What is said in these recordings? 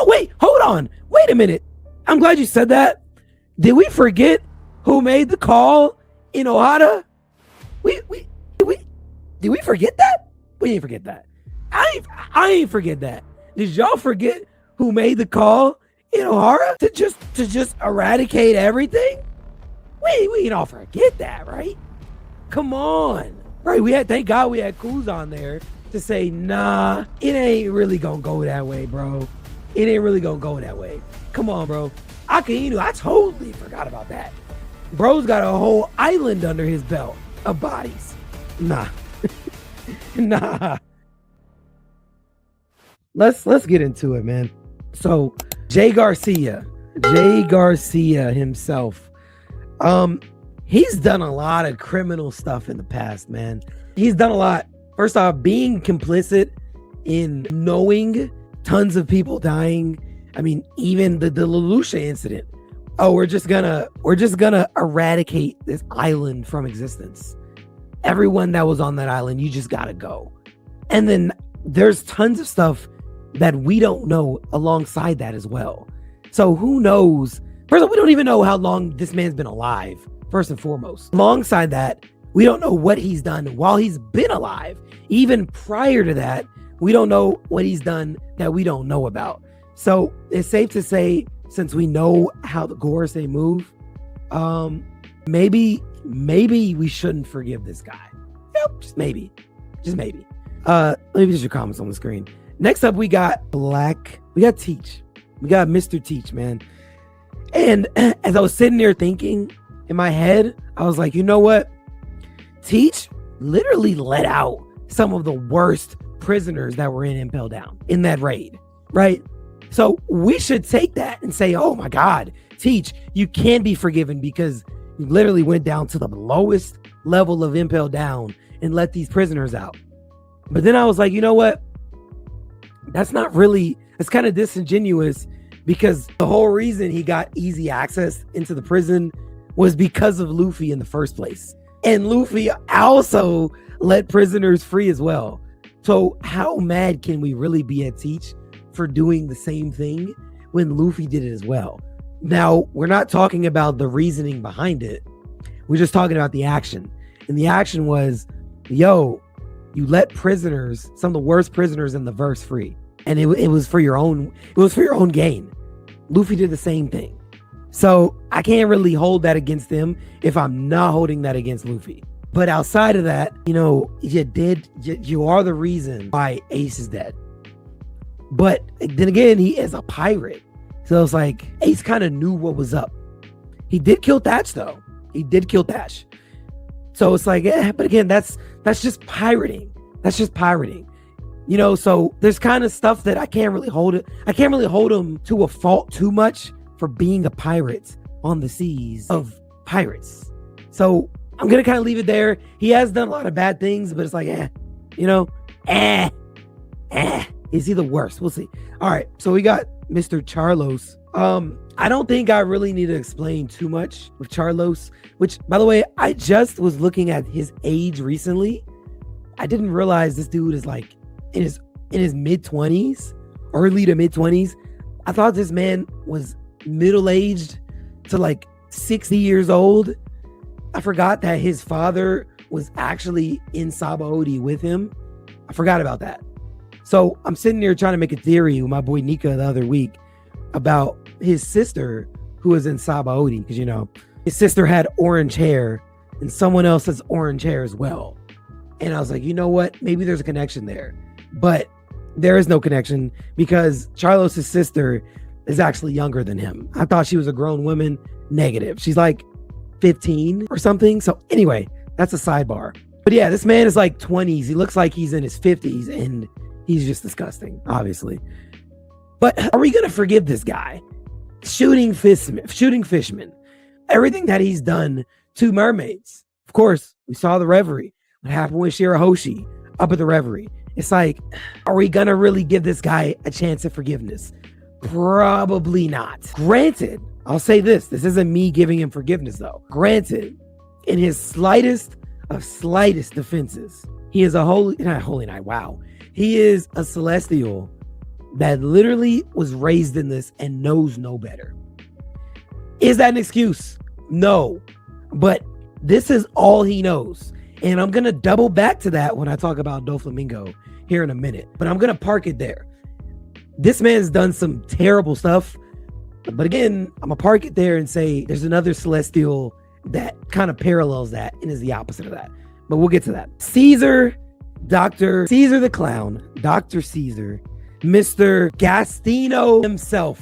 Oh, wait, hold on. Wait a minute. I'm glad you said that. Did we forget who made the call in Ohara? Did we forget that? We didn't forget that. I ain't forget that. Did y'all forget who made the call in Ohara to just eradicate everything? We ain't all forget that, right? Come on. Right, thank God we had Kuz on there to say, nah, it ain't really gonna go that way, bro. It ain't really gonna go that way. Come on, bro. Akainu, I totally forgot about that. Bro's got a whole island under his belt of bodies. Nah. Nah. Let's get into it, man. So Jay Garcia himself, he's done a lot of criminal stuff in the past, man. He's done a lot. First off, being complicit in knowing tons of people dying. I mean, even the Lelouch incident. Oh, we're just gonna eradicate this island from existence. Everyone that was on that island, you just gotta go. And then there's tons of stuff that we don't know alongside that as well. So who knows? First of all, we don't even know how long this man's been alive, first and foremost. Alongside that, we don't know what he's done while he's been alive. Even prior to that, we don't know what he's done that we don't know about. So it's safe to say, since we know how the Gorosei move, maybe we shouldn't forgive this guy. Nope, just maybe. Let me just your comments on the screen. Next up, we got Teach. We got Mr. Teach, man. And as I was sitting there thinking in my head, I was like, you know what? Teach literally let out some of the worst prisoners that were in Impel Down in that raid, right? So we should take that and say, oh my God, Teach, you can be forgiven because you literally went down to the lowest level of Impel Down and let these prisoners out. But then I was like, you know what? That's kind of disingenuous, because the whole reason he got easy access into the prison was because of Luffy in the first place. And Luffy also let prisoners free as well. So how mad can we really be at Teach for doing the same thing when Luffy did it as well? Now, we're not talking about the reasoning behind it. We're just talking about the action. And the action was, yo, you let prisoners, some of the worst prisoners in the verse, free. And it was for your own gain. Luffy did the same thing. So I can't really hold that against him if I'm not holding that against Luffy. But outside of that, you know, you are the reason why Ace is dead. But then again, he is a pirate. So it's like, Ace kind of knew what was up. He did kill Thatch though. He did kill Thatch. So it's like, but again, that's just pirating. That's just pirating. You know, so there's kind of stuff that I can't really hold him to a fault too much for being a pirate on the seas of pirates. So I'm going to kind of leave it there. He has done a lot of bad things, but it's like, is he the worst? We'll see. All right. So we got Mr. Charlos. I don't think I really need to explain too much with Charlos, which, by the way, I just was looking at his age recently. I didn't realize this dude is like in his mid-20s, early to mid-20s. I thought this man was middle-aged to like 60 years old. I forgot that his father was actually in Sabaody with him. I forgot about that. So I'm sitting there trying to make a theory with my boy Nika the other week about his sister who was in Sabaody, because, you know, his sister had orange hair and someone else has orange hair as well. And I was like, you know what? Maybe there's a connection there. But there is no connection, because Charlos' sister is actually younger than him. I thought she was a grown woman. Negative. She's like 15 or something. So anyway, that's a sidebar. But yeah, this man is like 20s. He looks like he's in his 50s, and he's just disgusting, obviously. But are we going to forgive this guy? Shooting fishmen. Everything that he's done to mermaids. Of course, we saw the Reverie. What happened with Shirahoshi up at the Reverie? It's like, are we going to really give this guy a chance at forgiveness? Probably not. Granted, I'll say this isn't me giving him forgiveness though. Granted, in his slightest of defenses, he is a holy knight. Wow. He is a celestial that literally was raised in this and knows no better. Is that an excuse? No. But this is all he knows. And I'm going to double back to that when I talk about Doflamingo here in a minute. But I'm going to park it there. This man's done some terrible stuff. But again, I'm going to park it there and say there's another Celestial that kind of parallels that and is the opposite of that. But we'll get to that. Caesar, Dr. Caesar the Clown, Dr. Caesar, Mr. Gastino himself.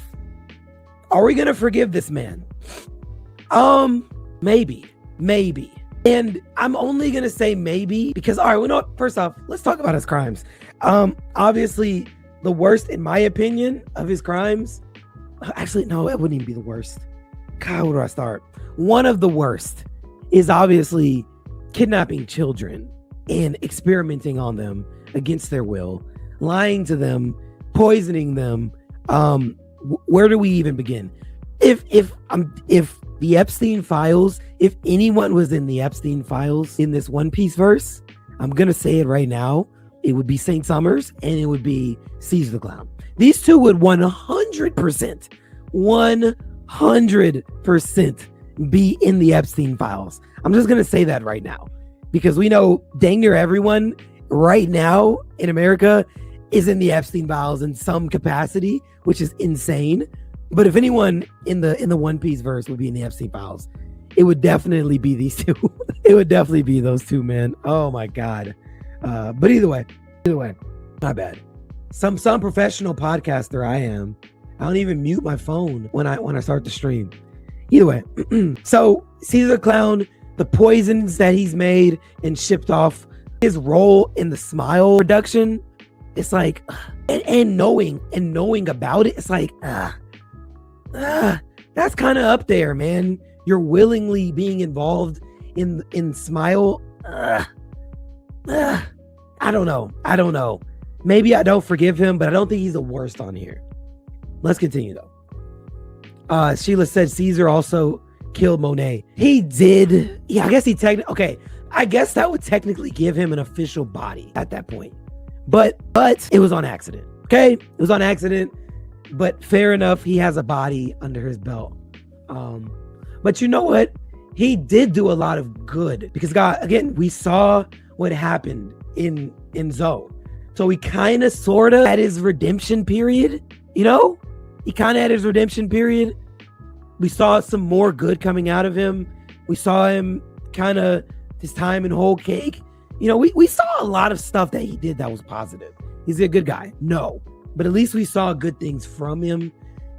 Are we going to forgive this man? Maybe. And I'm only going to say maybe because, all right, well, no, first off, let's talk about his crimes. Obviously, the worst, in my opinion, of his crimes, actually, no, it wouldn't even be the worst. God, where do I start? One of the worst is obviously kidnapping children and experimenting on them against their will, lying to them, poisoning them. Where do we even begin? If the Epstein files, if anyone was in the Epstein files in this One Piece verse, I'm gonna say it right now, it would be Saint Summers and it would be Caesar the Clown. These two would 100% be in the Epstein files. I'm just gonna say that right now because we know dang near everyone right now in America is in the Epstein files in some capacity, which is insane. But if anyone in the One Piece verse would be in the Epstein files, it would definitely be these two. It would definitely be those two, man. Oh my God. But either way, my bad. Some professional podcaster I am. I don't even mute my phone when I start the stream. Either way. So Caesar the Clown, the poisons that he's made and shipped off, his role in the Smile production, it's like, and knowing about it, it's like, that's kind of up there, man. You're willingly being involved in Smile. I don't know. Maybe I don't forgive him, but I don't think he's the worst on here. Let's continue though. Sheila said Caesar also killed Monet. He did. Yeah, I guess okay. I guess that would technically give him an official body at that point. But it was on accident. Okay? It was on accident. But fair enough, he has a body under his belt. But you know what? He did do a lot of good because God, again, we saw what happened in Zoe. So he kind of sort of had his redemption period, you know? He kind of had his redemption period. We saw some more good coming out of him. We saw him kind of his time in Whole Cake. You know, we saw a lot of stuff that he did that was positive. He's a good guy. No. But at least we saw good things from him.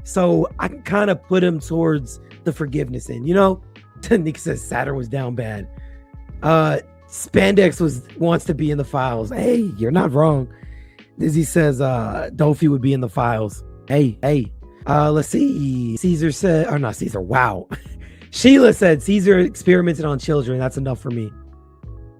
So I can kind of put him towards the forgiveness end, you know? Nick says Saturn was down bad. Spandex wants to be in the files. Hey, you're not wrong. Dizzy says Dofi would be in the files. Hey. Let's see. Caesar said, or not Caesar, wow. Sheila said Caesar experimented on children. That's enough for me.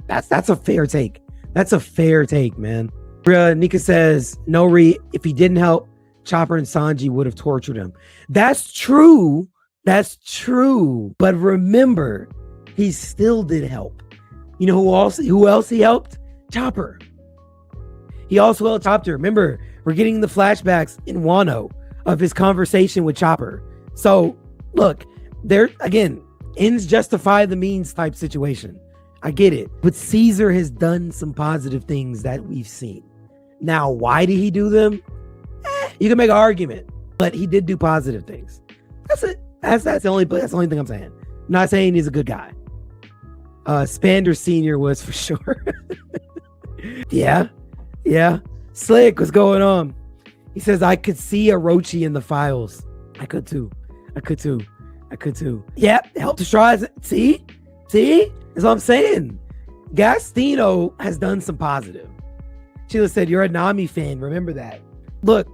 That's a fair take. That's a fair take, man. Nika says, Nori, if he didn't help, Chopper and Sanji would have tortured him. That's true. But remember, he still did help. You know who else he helped? Chopper. He also helped Chopper. Remember, we're getting the flashbacks in Wano of his conversation with Chopper. So, look, there again, ends justify the means type situation. I get it. But Caesar has done some positive things that we've seen. Now, why did he do them? You can make an argument, but he did do positive things. That's it. That's the only thing I'm saying. I'm not saying he's a good guy. Spander Sr. was for sure. Yeah. Slick, what's going on? He says, I could see Orochi in the files. I could too. Yep, help to try. See? That's what I'm saying. Gastino has done some positive. Sheila said, you're a Nami fan. Remember that. Look,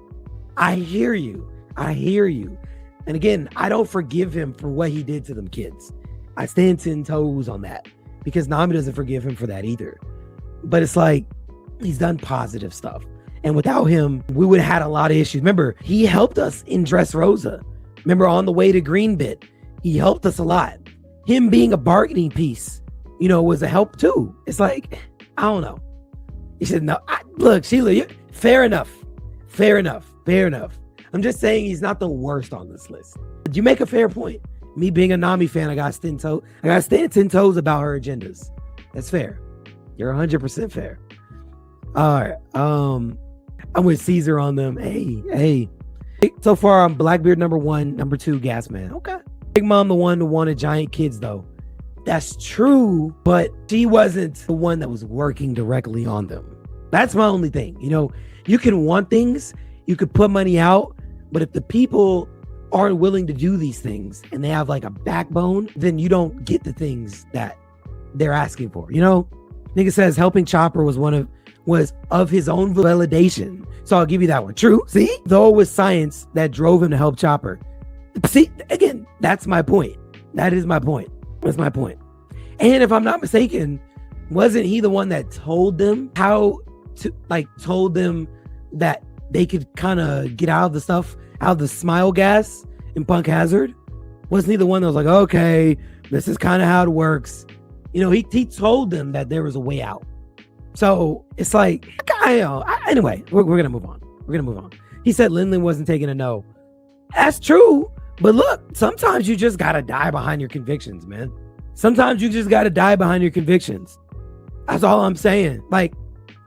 I hear you. And again, I don't forgive him for what he did to them kids. I stand 10 toes on that because Nami doesn't forgive him for that either. But it's like, he's done positive stuff. And without him, we would have had a lot of issues. Remember, he helped us in Dressrosa. Remember, on the way to Greenbit, he helped us a lot. Him being a bargaining piece, you know, was a help too. It's like, I don't know. He said, no, look, Sheila, fair enough. Fair enough. I'm just saying he's not the worst on this list. You make a fair point. Me being a Nami fan, I got to stand 10 toes about her agendas. That's fair. You're 100% fair. All right. I'm with Caesar on them. Hey. So far, I'm Blackbeard number 1, number 2, Gasman. Okay. Big Mom, the one who wanted giant kids, though. That's true, but she wasn't the one that was working directly on them. That's my only thing. You know, you can want things, you could put money out, but if the people aren't willing to do these things and they have like a backbone, then you don't get the things that they're asking for. You know, nigga says helping Chopper was of his own validation. So I'll give you that one. True. See, though it was science that drove him to help Chopper. See, again, that's my point. That is my point. That's my point. And if I'm not mistaken, wasn't he the one that told them told them that they could kind of get out of the smile gas in Punk Hazard? Wasn't he the one that was like, okay, this is kind of how it works? You know, he told them that there was a way out. So it's like, anyway, we're going to move on. He said Lindland wasn't taking a no. That's true. But look, sometimes you just got to die behind your convictions, man. Sometimes you just got to die behind your convictions. That's all I'm saying. Like,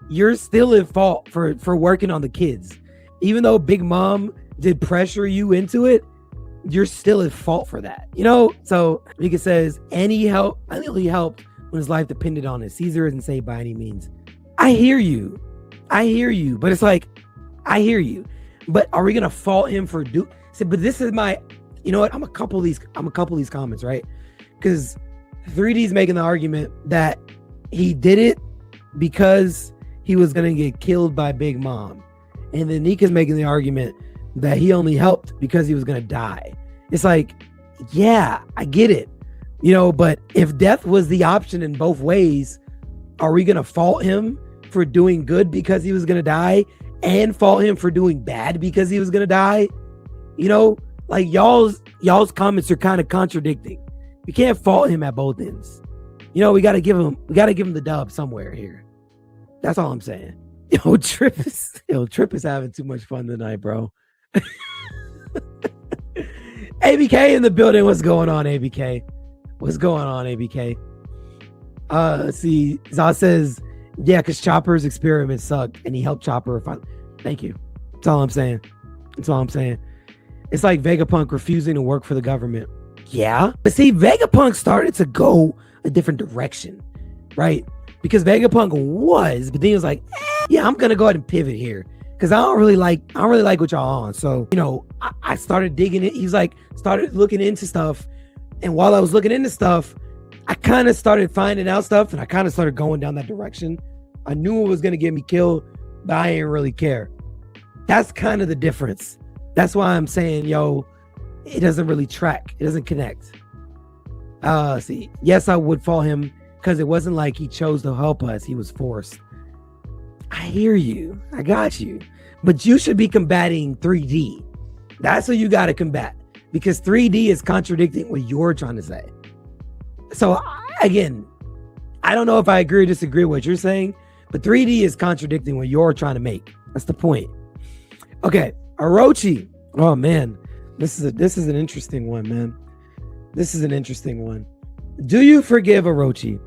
you're still at fault for working on the kids. Even though Big Mom did pressure you into it, you're still at fault for that. You know? So Mika says, I think he helped when his life depended on it. Caesar isn't saved by any means. I hear you. But it's like, I hear you. But are we gonna fault him for but this is my, you know what? I'm a couple of these comments, right? Because 3D's making the argument that he did it because he was gonna get killed by Big Mom. And then Nika's making the argument that he only helped because he was gonna die. It's like, yeah, I get it. You know, but if death was the option in both ways, are we gonna fault him for doing good because he was gonna die and fault him for doing bad because he was gonna die? You know, like y'all's comments are kind of contradicting. You can't fault him at both ends. You know, we gotta give him the dub somewhere here. That's all I'm saying. Trip is having too much fun tonight, bro. ABK in the building. What's going on, ABK? Let's see. Zah says, yeah, because Chopper's experiment sucked and he helped Chopper. Thank you. That's all I'm saying. It's like Vegapunk refusing to work for the government. Yeah. But see, Vegapunk started to go a different direction, right? Because Vegapunk but then he was like, yeah, I'm gonna go ahead and pivot here. Because I don't really like what y'all on. So, you know, I started digging it. He's like, started looking into stuff. And while I was looking into stuff, I kind of started finding out stuff and I kind of started going down that direction. I knew it was going to get me killed, but I didn't really care. That's kind of the difference. That's why I'm saying, it doesn't really track. It doesn't connect. See, yes, I would fault him because it wasn't like he chose to help us. He was forced. I hear you. I got you. But you should be combating 3D. That's what you got to combat because 3D is contradicting what you're trying to say. So again, I don't know if I agree or disagree with what you're saying, but 3D is contradicting what you're trying to make. That's the point. Okay, Orochi. Oh man, this is an interesting one, man. This is an interesting one. Do you forgive Orochi?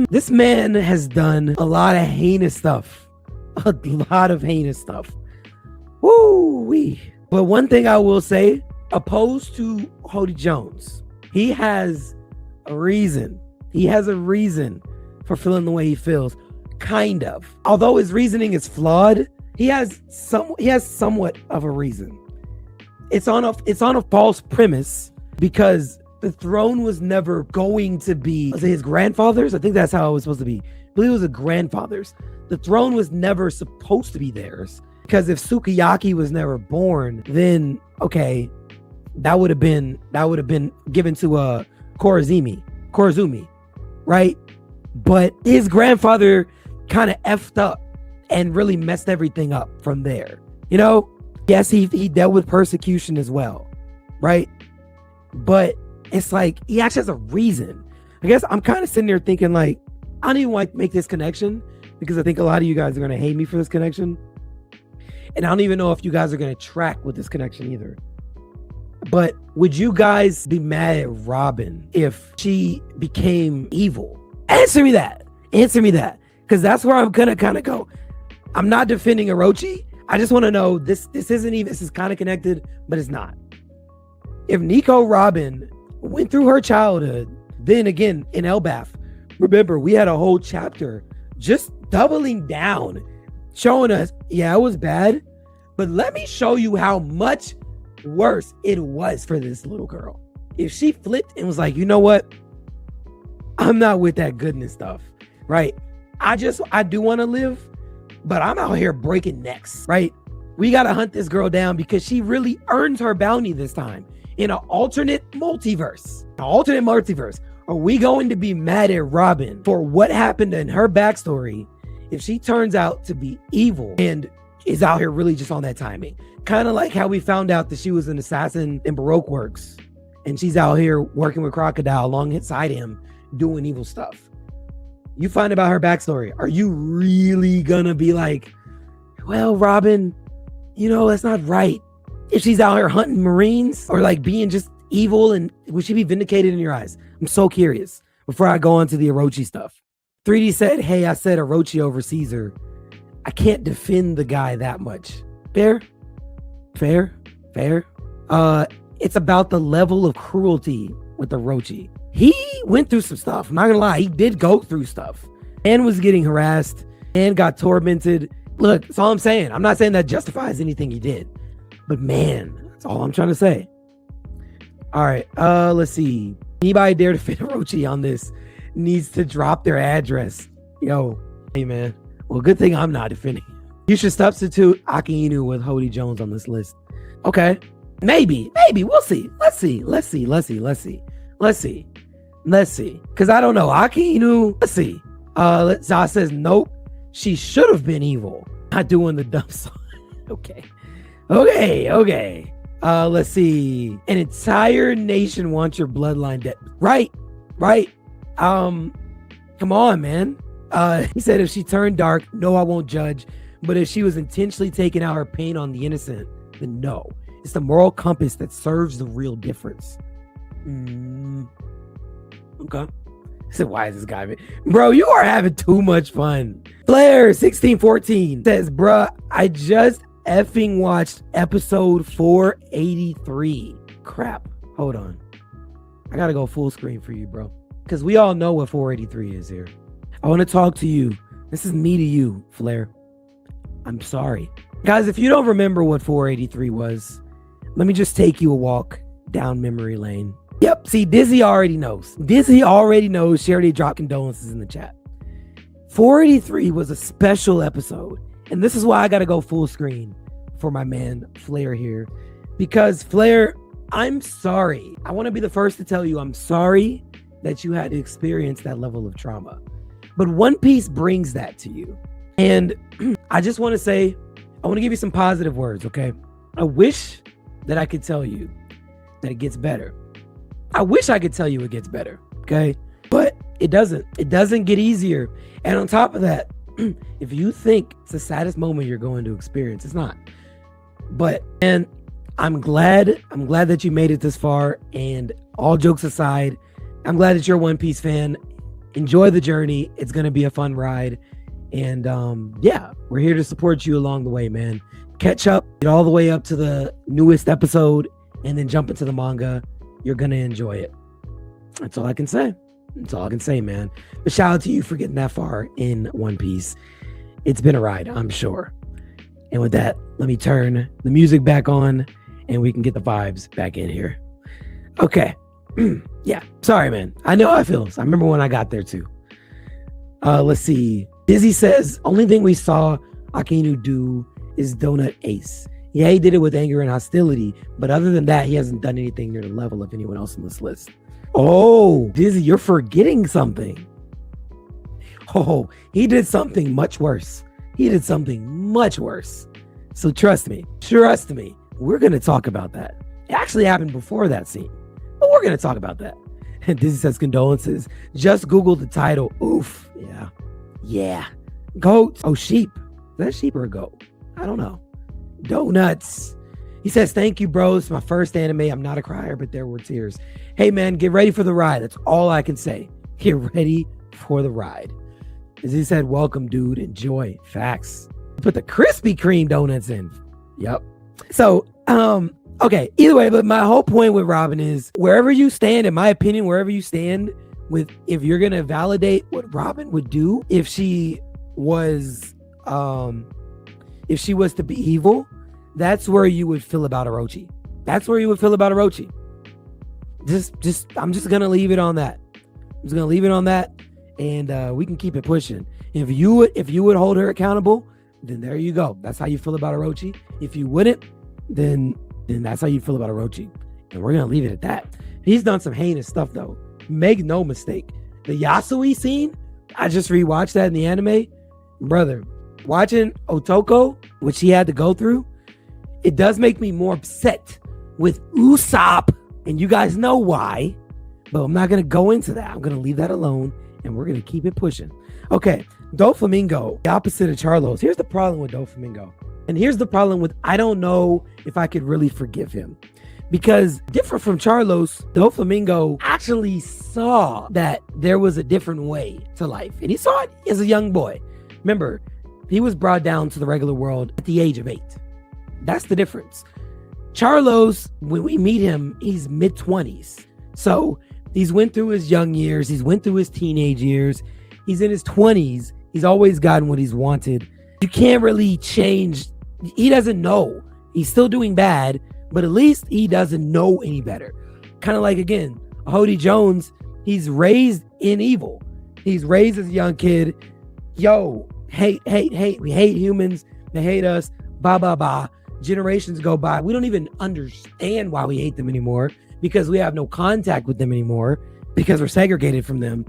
This man has done a lot of heinous stuff. Woo-wee. But one thing I will say, opposed to Hody Jones, he has a reason. He has a reason for feeling the way he feels. Kind of. Although his reasoning is flawed, he has somewhat of a reason. It's on a false premise because the throne was never going to be, was it his grandfather's? I think that's how it was supposed to be. I believe it was a grandfather's. The throne was never supposed to be theirs because if Sukiyaki was never born, then okay, that would have been given to Korazumi, right? But his grandfather kind of effed up and really messed everything up from there. You know, yes, he dealt with persecution as well, right? But it's like he actually has a reason. I guess I'm kind of sitting there thinking like, I don't even want to make this connection because I think a lot of you guys are going to hate me for this connection. And I don't even know if you guys are going to track with this connection either. But would you guys be mad at Robin if she became evil? Answer me that. Answer me that. Because that's where I'm going to kind of go. I'm not defending Orochi. I just want to know this isn't even, this is kind of connected, but it's not. If Nico Robin went through her childhood, then again in Elbath, remember we had a whole chapter just doubling down, showing us, yeah, it was bad, but let me show you how much worse it was for this little girl. If she flipped and was like, you know what? I'm not with that goodness stuff, right? I do want to live, but I'm out here breaking necks, right? We got to hunt this girl down because she really earns her bounty this time in an alternate multiverse. Are we going to be mad at Robin for what happened in her backstory if she turns out to be evil and is out here really just on that timing? Kind of like how we found out that she was an assassin in Baroque Works and she's out here working with Crocodile alongside him doing evil stuff. You find about her backstory. Are you really gonna be like, well, Robin, you know, that's not right. If she's out here hunting Marines or like being just evil, and would she be vindicated in your eyes? I'm so curious before I go on to the Orochi stuff. 3D said, hey, I said Orochi over Caesar. I can't defend the guy that much. Fair. It's about the level of cruelty with Orochi. He went through some stuff. I'm not gonna lie, he did go through stuff and was getting harassed and got tormented. Look, that's all I'm saying. I'm not saying that justifies anything he did, but man, that's all I'm trying to say. All right, let's see. Anybody dare to fit Orochi on this needs to drop their address. Yo, hey man. Well, good thing I'm not defending. You should substitute Aki Inu with Hody Jones on this list. Okay, maybe. We'll see. Let's see. Because I don't know. Aki Inu, let's see. Zah says, nope. She should have been evil. Not doing the dumb song. Okay. Let's see. An entire nation wants your bloodline dead. Right. Come on, man. He said if she turned dark, no, I won't judge. But if she was intentionally taking out her pain on the innocent, then no. It's the moral compass that serves the real difference. Okay. I said, why is this guy? Bro, you are having too much fun. Flair1614 says, bruh, I just effing watched episode 483. Crap. Hold on. I gotta go full screen for you, bro. Because we all know what 483 is here. I want to talk to you. This is me to you, Flair. I'm sorry. Guys, if you don't remember what 483 was, let me just take you a walk down memory lane. Yep, see, Dizzy already knows. She already dropped condolences in the chat. 483 was a special episode. And this is why I got to go full screen for my man Flair here. Because Flair, I'm sorry. I want to be the first to tell you I'm sorry that you had to experience that level of trauma. But One Piece brings that to you. And I just want to say, I want to give you some positive words, okay? I wish that I could tell you that it gets better. I wish I could tell you it gets better, okay? But it doesn't. It doesn't get easier. And on top of that, if you think it's the saddest moment you're going to experience, it's not. But, and I'm glad that you made it this far. And all jokes aside, I'm glad that you're a One Piece fan. Enjoy the journey. It's going to be a fun ride. And yeah, we're here to support you along the way, man. Catch up, get all the way up to the newest episode, and then jump into the manga. You're going to enjoy it. That's all I can say. Man. But shout out to you for getting that far in One Piece. It's been a ride, I'm sure. And with that, let me turn the music back on and we can get the vibes back in here. Okay. Yeah. Sorry, man. I know how it feels. I remember when I got there too. Let's see. Dizzy says, only thing we saw Akainu do is Donut Ace. Yeah, he did it with anger and hostility, but other than that, he hasn't done anything near the level of anyone else on this list. Oh, Dizzy, you're forgetting something. Oh, he did something much worse. So trust me, we're going to talk about that. It actually happened before that scene, but we're going to talk about that. And Dizzy says condolences. Just Google the title. Oof. Yeah. Goat. Oh, sheep. Is that a sheep or a goat? I don't know. Donuts. He says, thank you, bro. It's my first anime. I'm not a crier, but there were tears. Hey, man, get ready for the ride. That's all I can say. Get ready for the ride. As he said, welcome, dude. Enjoy. Facts. Put the Krispy Kreme donuts in. Yep. So, okay. Either way, but my whole point with Robin is wherever you stand, in my opinion, wherever you stand with, if you're going to validate what Robin would do, if she was to be evil, that's where you would feel about Orochi. That's where you would feel about Orochi. I'm just gonna leave it on that. I'm just gonna leave it on that, and we can keep it pushing. If you would hold her accountable, then there you go. That's how you feel about Orochi. If you wouldn't, then that's how you feel about Orochi, and we're gonna leave it at that. He's done some heinous stuff though. Make no mistake. The Yasui scene, I just rewatched that in the anime, brother. Watching Otoko, which he had to go through, it does make me more upset with Usopp, and you guys know why, but I'm not going to go into that. I'm going to leave that alone, and we're going to keep it pushing. Okay, Doflamingo, the opposite of Charlos. Here's the problem with Doflamingo, and here's the problem with, I don't know if I could really forgive him, because different from Charlos, Doflamingo actually saw that there was a different way to life, and he saw it as a young boy. Remember, he was brought down to the regular world at the age of 8. That's the difference. Charlos, when we meet him, he's mid-20s. So he's went through his young years. He's went through his teenage years. He's in his 20s. He's always gotten what he's wanted. You can't really change. He doesn't know. He's still doing bad, but at least he doesn't know any better. Kind of like, again, Hody Jones, he's raised in evil. He's raised as a young kid. Yo, hate. We hate humans. They hate us. Bah, bah, bah. Generations go by. We don't even understand why we hate them anymore, because we have no contact with them anymore, because we're segregated from them.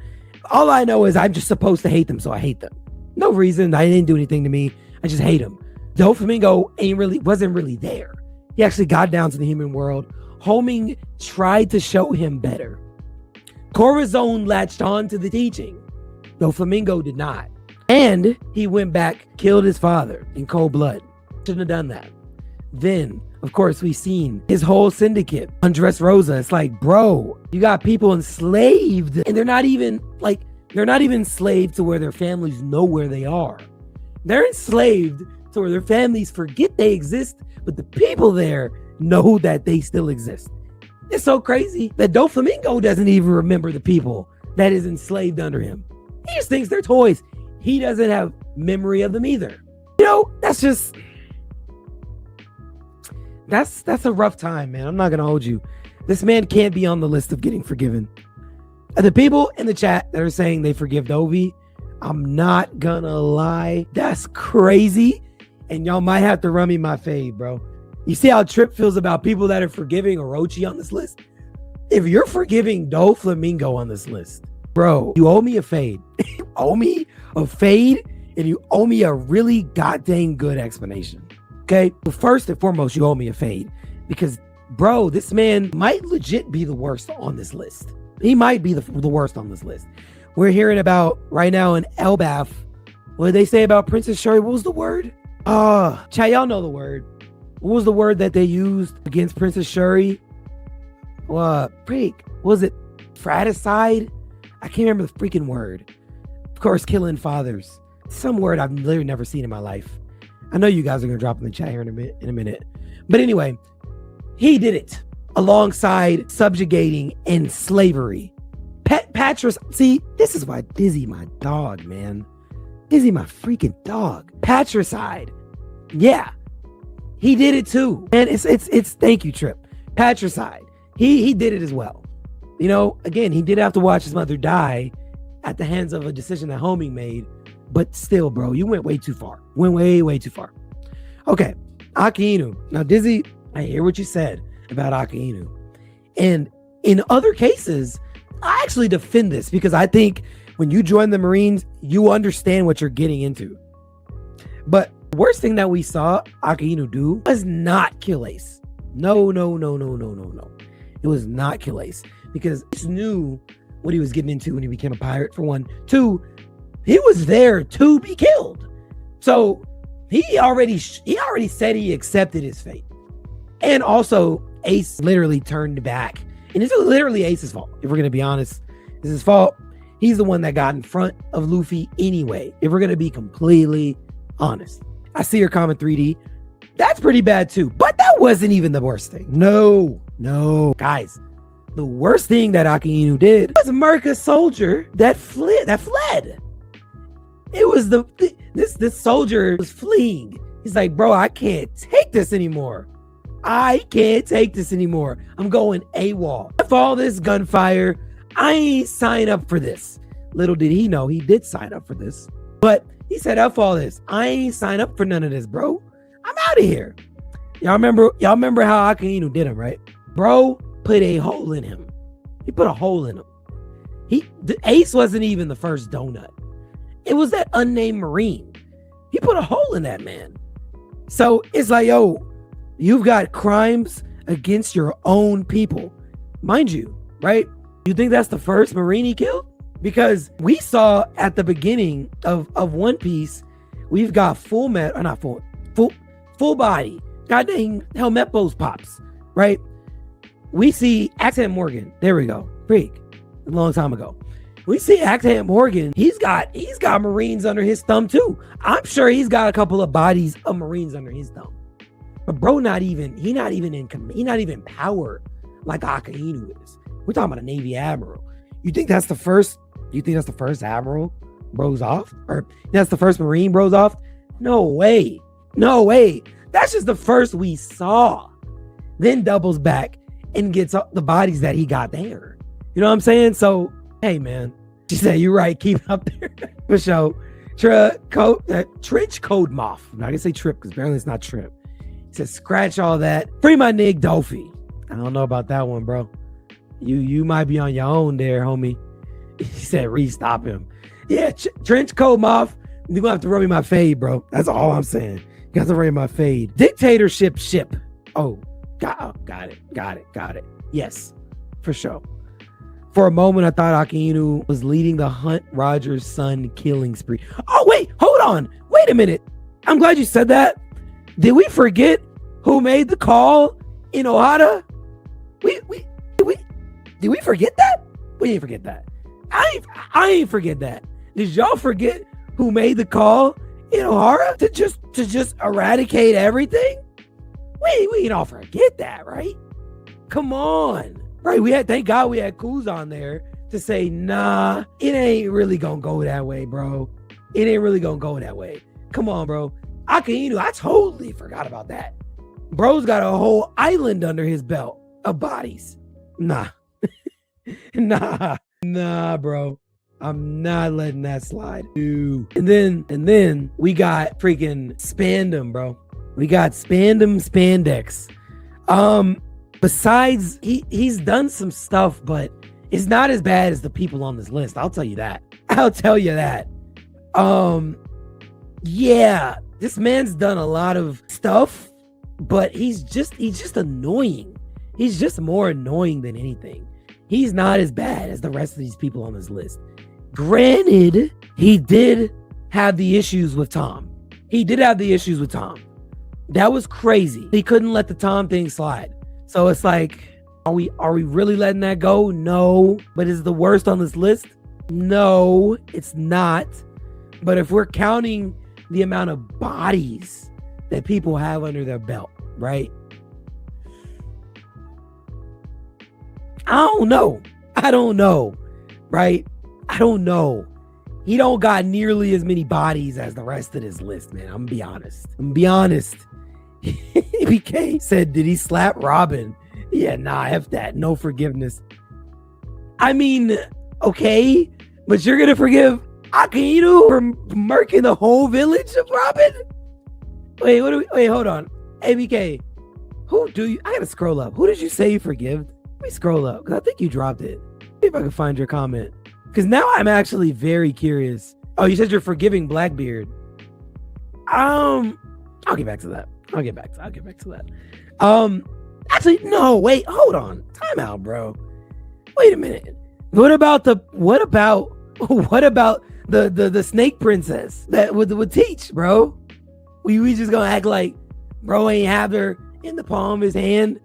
All I know is I'm just supposed to hate them, so I hate them. No reason. I didn't do anything to me. I just hate them. Doflamingo wasn't really there. He actually got down to the human world. Homing tried to show him better. Corazon latched on to the teaching. Doflamingo did not. And he went back, killed his father in cold blood. Shouldn't have done that. Then, of course, we've seen his whole syndicate, Undress Rosa. It's like, bro, you got people enslaved, and they're not even enslaved to where their families know where they are. They're enslaved to where their families forget they exist, but the people there know that they still exist. It's so crazy that Doflamingo doesn't even remember the people that is enslaved under him. He just thinks they're toys. He doesn't have memory of them either. You know, that's a rough time, man. I'm not gonna hold you. This man can't be on the list of getting forgiven. The people in the chat that are saying they forgive Dovi, I'm not gonna lie, that's crazy, and y'all might have to run me my fade, bro. You see how Trip feels about people that are forgiving Orochi on this list? If you're forgiving Doflamingo on this list, bro, you owe me a fade. You owe me a fade, and you owe me a really goddamn good explanation. Okay, but first and foremost, you owe me a fade, because, bro, this man might legit be the worst on this list. He might be the worst on this list. We're hearing about right now in Elbaf, what did they say about Princess Shuri? What was the word? Chat, y'all know the word. What was the word that they used against Princess Shuri? Was it fratricide? I can't remember the freaking word. Of course, killing fathers. Some word I've literally never seen in my life. I know you guys are going to drop in the chat here in a minute. But anyway, he did it alongside subjugating and slavery. Patras, see, this is why Dizzy my dog, man. Dizzy my freaking dog. Patricide. Yeah. He did it too. And it's thank you, Trip. Patricide. He did it as well. You know, again, he did have to watch his mother die at the hands of a decision that Homie made. But still, bro, you went way too far. Went way, way too far. Okay, Aki Inu. Now, Dizzy, I hear what you said about Aki Inu. And in other cases, I actually defend this, because I think when you join the Marines, you understand what you're getting into. But the worst thing that we saw Aki Inu do was not kill Ace. No. It was not kill Ace, because Ace knew what he was getting into when he became a pirate, for one. Two, he was there to be killed. So He already said he accepted his fate. And also, Ace literally turned back. And it's literally Ace's fault. If we're going to be honest, it's his fault. He's the one that got in front of Luffy anyway. If we're going to be completely honest. I see your comment 3D. That's pretty bad too. But that wasn't even the worst thing. No. Guys, the worst thing that Akainu did was murk a soldier that fled. It was this soldier was fleeing. He's like, bro, I can't take this anymore. I'm going AWOL. If all this gunfire, I ain't sign up for this. Little did he know he did sign up for this. But he said, F all this. I ain't sign up for none of this, bro. I'm out of here. Y'all remember how Akainu did him, right? Bro put a hole in him. He put a hole in him. The Ace wasn't even the first donut. It was that unnamed Marine. He put a hole in that man. So it's like, yo, you've got crimes against your own people. Mind you, right? You think that's the first Marine he killed? Because we saw at the beginning of One Piece, we've got full body. Goddamn helmet pose pops, right? We see Accent Morgan. There we go. Freak. A long time ago. We see Accent Morgan. He's got Marines under his thumb too. I'm sure he's got a couple of bodies of Marines under his thumb. But bro, he not even in power like Akainu is. We're talking about a Navy admiral. You think that's the first admiral bros off? Or that's the first Marine bros off? No way. That's just the first we saw. Then doubles back and gets the bodies that he got there. You know what I'm saying? So, hey man, she said, you're right, keep it up there. For sure. Trench code moth. I'm not gonna say trip because apparently it's not trip. He said, scratch all that. Free my nig Dofi. I don't know about that one, bro. You might be on your own there, homie. He said, restop him. Yeah, trench coat moth. You're gonna have to run me my fade, bro. That's all I'm saying. You have to run me my fade. Dictatorship ship. Oh, got it. Yes, for sure. For a moment, I thought Akainu was leading the Hunt Rogers' son killing spree. Oh, wait, hold on. Wait a minute. I'm glad you said that. Did we forget who made the call in Ohara? Did we forget that? We didn't forget that. I ain't forget that. Did y'all forget who made the call in Ohara to just eradicate everything? We ain't all forget that, right? Come on. Right, thank God we had Kuz on there to say, nah, it ain't really gonna go that way, bro. It ain't really gonna go that way. Come on, bro. Akainu, I totally forgot about that. Bro's got a whole island under his belt of bodies. Nah. Nah, bro. I'm not letting that slide. Dude. And then we got freaking Spandam, bro. We got Spandam Spandex. Besides, he's done some stuff, but it's not as bad as the people on this list. I'll tell you that. Yeah, this man's done a lot of stuff, but he's just annoying. He's just more annoying than anything. He's not as bad as the rest of these people on this list. Granted, he did have the issues with Tom. That was crazy. He couldn't let the Tom thing slide. So it's like, are we really letting that go? No. But is the worst on this list? No, it's not. But if we're counting the amount of bodies that people have under their belt, right? I don't know, right? I don't know. He don't got nearly as many bodies as the rest of this list, man. I'm gonna be honest. BK said, did he slap Robin? Yeah, nah, F that. No forgiveness. I mean, okay, but you're gonna forgive Akainu for murking the whole village of Robin? Wait, hold on. ABK, I gotta scroll up. Who did you say you forgive? Let me scroll up, because I think you dropped it. See if I can find your comment. Because now I'm actually very curious. Oh, you said you're forgiving Blackbeard. I'll get back to that. Actually, no, wait, hold on. Time out, bro. Wait a minute. What about the snake princess that would teach, bro? We just gonna act like bro ain't have her in the palm of his hand?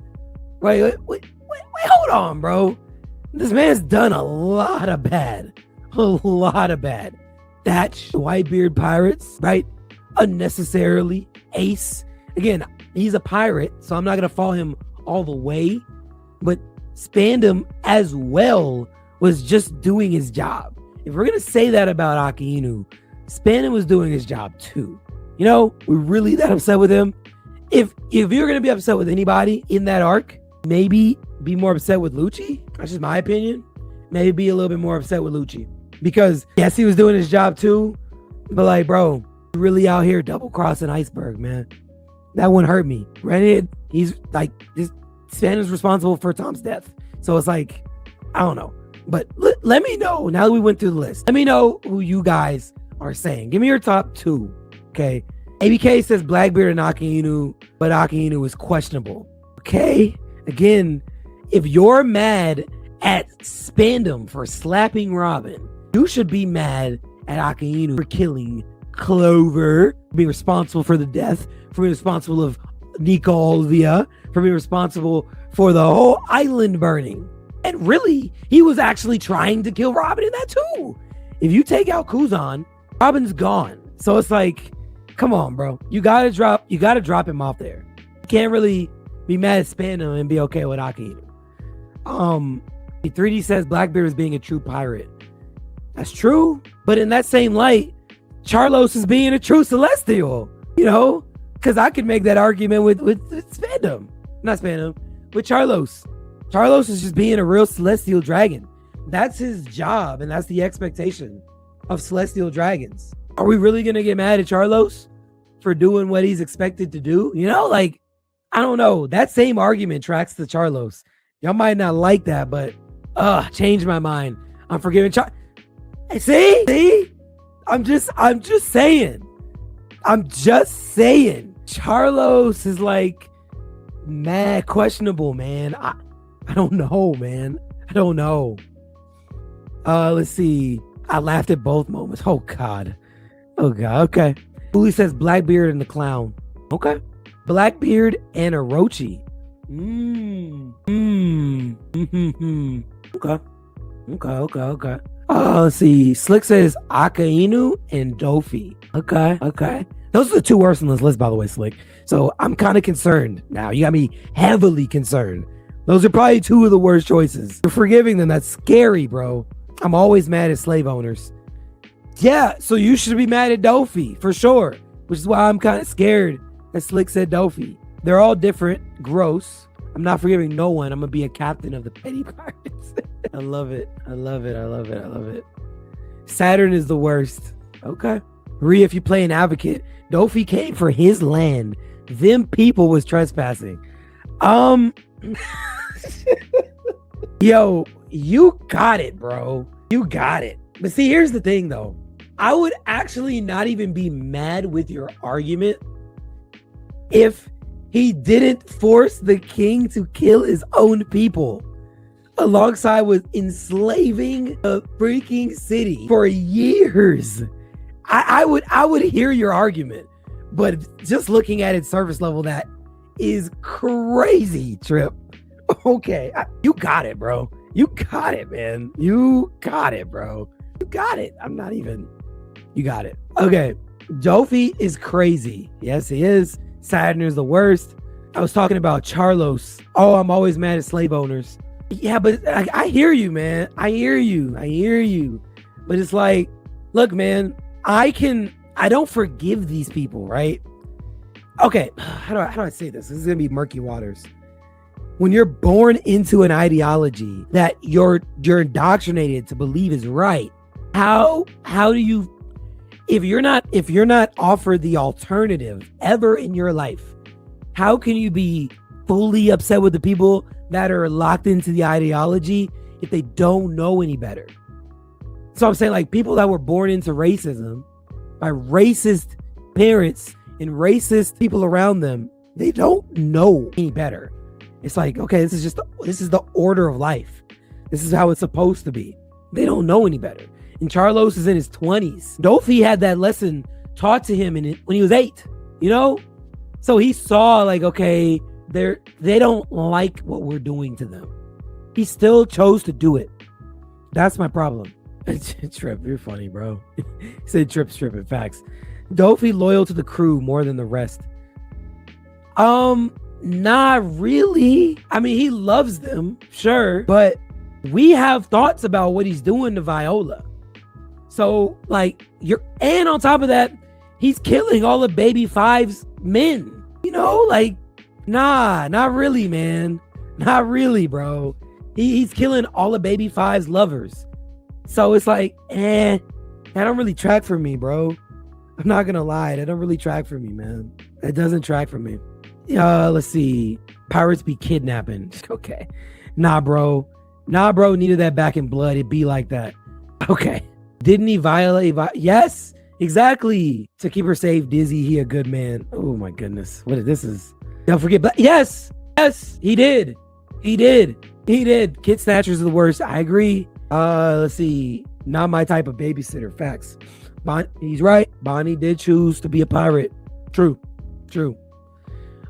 Wait, hold on, bro. This man's done a lot of bad. A lot of bad. Thatch, Whitebeard pirates, right? Unnecessarily. Ace. Again, he's a pirate, so I'm not going to follow him all the way. But Spandam as well was just doing his job. If we're going to say that about Akainu, Spandam was doing his job too. You know, we're really that upset with him. If you're going to be upset with anybody in that arc, maybe be more upset with Lucci. That's just my opinion. Maybe be a little bit more upset with Lucci. Because, yes, he was doing his job too. But, like, bro, really out here double-crossing Iceberg, man. That wouldn't hurt me. Granted, he's, like, this Spandam's responsible for Tom's death. So it's like, I don't know. But let me know, now that we went through the list, let me know who you guys are saying. Give me your top two, okay? ABK says Blackbeard and Akainu, but Akainu is questionable. Okay? Again, if you're mad at Spandam for slapping Robin, you should be mad at Akainu for killing Clover, for being responsible for the death, for being responsible of Nico Olvia, for being responsible for the whole island burning. And really, he was actually trying to kill Robin in that too. If you take out Kuzan, Robin's gone. So it's like, come on, bro. You gotta drop him off there. You can't really be mad at Spandam and be okay with Akainu. 3D says Blackbeard is being a true pirate. That's true, but in that same light, Charlos is being a true Celestial. You know, because I could make that argument with Spandam, not Spandam, with Charlos. Charlos is just being a real Celestial dragon. That's his job, and that's the expectation of Celestial dragons. Are we really gonna get mad at Charlos for doing what he's expected to do? You know, like, I don't know. That same argument tracks to Charlos. Y'all might not like that, but changed my mind. I'm forgiving See? I'm just saying. Charlos is like mad questionable, man. I don't know, man. I don't know. Let's see. I laughed at both moments. Oh God. Okay. Bully says Blackbeard and the Clown. Okay. Blackbeard and Orochi. Okay. Let's see. Slick says Akainu and Dofi. Okay. Those are the two worst on this list, by the way, Slick. So I'm kind of concerned now. You got me heavily concerned. Those are probably two of the worst choices. You're forgiving them. That's scary, bro. I'm always mad at slave owners. Yeah, so you should be mad at Dofi, for sure. Which is why I'm kind of scared that Slick said Dofi. They're all different. Gross. I'm not forgiving no one. I'm going to be a captain of the petty pirates. I love it. Saturn is the worst. Okay. Rhea, if you play an advocate, Dofi came for his land. Them people was trespassing. Yo, you got it, bro. You got it. But see, here's the thing, though. I would actually not even be mad with your argument if he didn't force the king to kill his own people alongside with enslaving a freaking city for years. I would hear your argument, but just looking at it surface level, that is crazy, Trip. Okay, you got it, bro. You got it, man. You got it, bro. You got it. You got it. Okay, Dofi is crazy. Yes, he is. Saturn is the worst. I was talking about Charlos. Oh, I'm always mad at slave owners. Yeah, but I hear you, man. I hear you. But it's like, look, man, I don't forgive these people, right? Okay, how do I say this? This is gonna be murky waters. When you're born into an ideology that you're indoctrinated to believe is right, how do you, if you're not offered the alternative ever in your life, how can you be fully upset with the people that are locked into the ideology if they don't know any better? So I'm saying, like, people that were born into racism by racist parents and racist people around them, they don't know any better. It's like, okay, this is the order of life. This is how it's supposed to be. They don't know any better. And Charlos is in his 20s. Dofi had that lesson taught to him when he was 8. you know? So he saw like, okay, they don't like what we're doing to them. He still chose to do it. That's my problem. Trip, you're funny, bro. He said Trip's tripping. Facts. Dofi loyal to the crew more than the rest. Not really. I mean, he loves them, sure, but we have thoughts about what he's doing to Viola. So, like, and on top of that, he's killing all of Baby Five's men. You know, like, nah, not really, man. Not really, bro. He's killing all of Baby Five's lovers. So it's like, that don't really track for me, bro. I'm not gonna lie, that don't really track for me, man. It doesn't track for me. Let's see. Pirates be kidnapping. Okay. Nah, bro. Needed that back in blood. It'd be like that. Okay. Didn't he violate? Yes, exactly. To keep her safe, Dizzy, he a good man. Oh my goodness. This is. Don't forget. Yes, he did. Kid snatchers are the worst. I agree. Let's see. Not my type of babysitter. Facts. He's right. Bonnie did choose to be a pirate. True.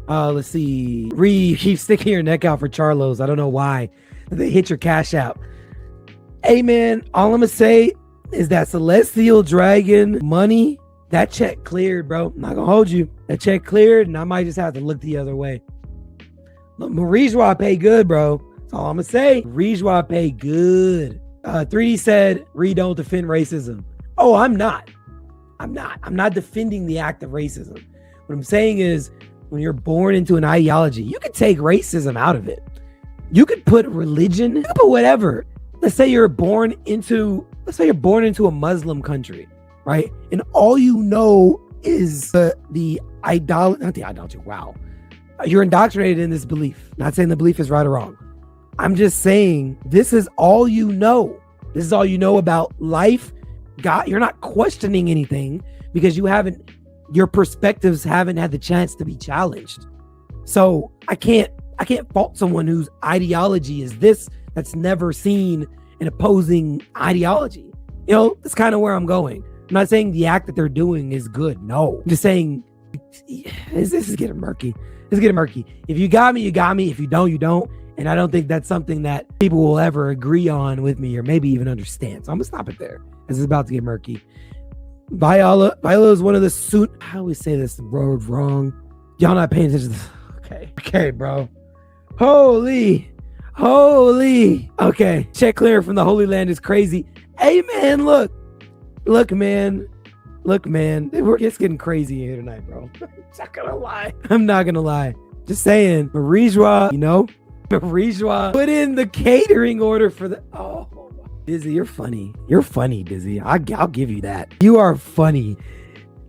Let's see. Keep sticking your neck out for Charlos. I don't know why. They hit your cash out. Hey, man, all I'm going to say is that Celestial Dragon money, that check cleared, bro. I'm not going to hold you. That check cleared, and I might just have to look the other way. Look, Marijwa pay good, bro. That's all I'm going to say. Marijwa pay good. 3D said, Reed don't defend racism. Oh, I'm not. I'm not defending the act of racism. What I'm saying is, when you're born into an ideology, you can take racism out of it. You could put religion, you could put whatever. Let's say you're born into a Muslim country, right? And all you know is the idolatry, not the idolatry. Wow. You're indoctrinated in this belief. Not saying the belief is right or wrong. I'm just saying this is all you know. This is all you know about life. God, you're not questioning anything because your perspectives haven't had the chance to be challenged. So I can't fault someone whose ideology is this, that's never seen an opposing ideology. You know, that's kind of where I'm going. I'm not saying the act that they're doing is good. No, I'm just saying this is getting murky. It's getting murky. If you got me, you got me. If you don't, you don't. And I don't think that's something that people will ever agree on with me or maybe even understand. So I'm gonna stop it there. This is about to get murky. Viola is one of the I always say this word wrong. Y'all not paying attention to this. Okay, bro. Holy. Okay. Check clear from the Holy Land is crazy. Hey, man, look, man. It's getting crazy here tonight, bro. I'm not gonna lie. Just saying, Marijwa, put in the catering order for the. Oh, Dizzy, you're funny. Dizzy. I'll give you that. You are funny.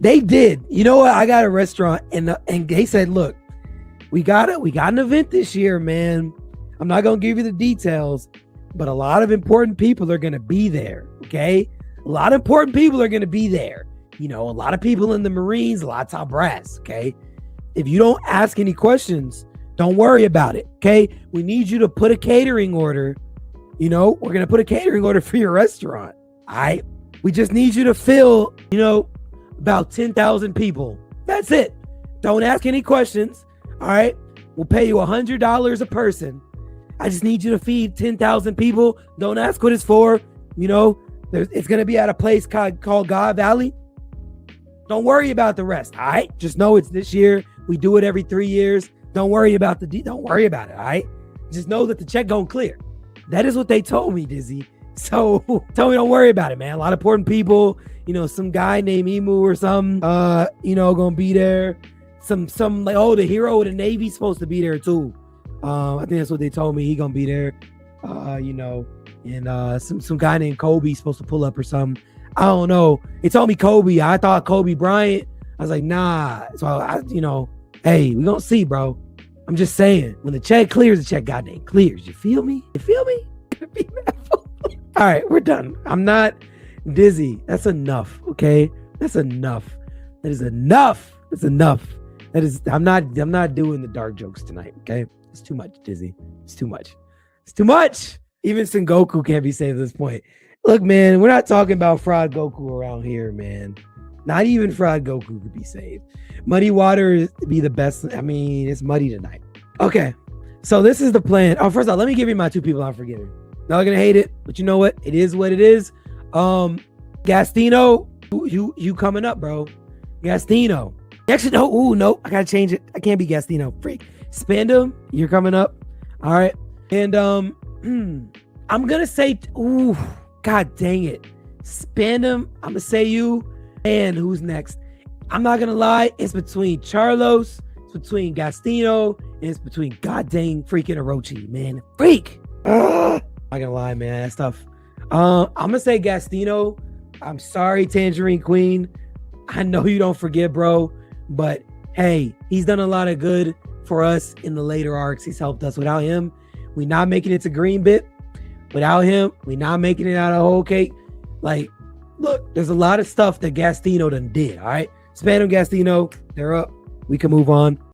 They did. You know what? I got a restaurant and they said, look, we got an event this year, man. I'm not gonna give you the details, but a lot of important people are gonna be there. Okay, a lot of important people are gonna be there. A lot of people in the Marines, a lot of top brass. Okay, if you don't ask any questions, don't worry about it. Okay, we need you to put a catering order. We're gonna put a catering order for your restaurant. All right, we just need you to fill, about 10,000 people. That's it. Don't ask any questions. All right, we'll pay you $100 a person. I just need you to feed 10,000 people. Don't ask what it's for. It's going to be at a place called God Valley. Don't worry about the rest. All right. Just know it's this year. We do it every 3 years. Don't worry about don't worry about it. All right. Just know that the check going to clear. That is what they told me, Dizzy. So tell me, don't worry about it, man. A lot of important people, some guy named Emu or something, going to be there. Some like, the hero of the Navy's supposed to be there too. I think that's what they told me. He gonna be there, and some guy named Kobe's supposed to pull up or something. I don't know. They told me Kobe. I thought Kobe Bryant. I was like, nah. So hey, we gonna see, bro. I'm just saying, when the check clears, the check goddamn clears. You feel me? All right, we're done. I'm not Dizzy. That's enough. Okay, that's enough. That is enough. That's enough. That is. I'm not doing the dark jokes tonight. Okay. It's too much, Dizzy. It's too much. Even Sengoku can't be saved at this point. Look, man, we're not talking about fraud Goku around here, man. Not even Fried Goku could be saved. Muddy Water be the best. I mean, it's muddy tonight. Okay, so this is the plan. Oh, first off, let me give you my 2 people I'm forgetting. Not gonna hate it, but you know what? It is what it is. Gastino, you coming up, bro? Gastino. Actually, no. Ooh, no. I gotta change it. I can't be Gastino. Freak. Spandam, you're coming up. All right. And I'm gonna say, ooh, god dang it. Spandam, I'm gonna say you. And who's next? I'm not gonna lie, it's between Charlos, it's between Gastino, and it's between god dang freaking Orochi, man. Freak! Ugh. I'm not gonna lie, man. That's tough. I'm gonna say Gastino. I'm sorry, Tangerine Queen. I know you don't forget, bro, but hey, he's done a lot of good for us in the later arcs. He's helped us. Without him, we not making it to Green Bit. Without him, we not making it out of Whole Cake. Like, look, there's a lot of stuff that Gastino done did, all right? Spandam, Gastino, they're up. We can move on.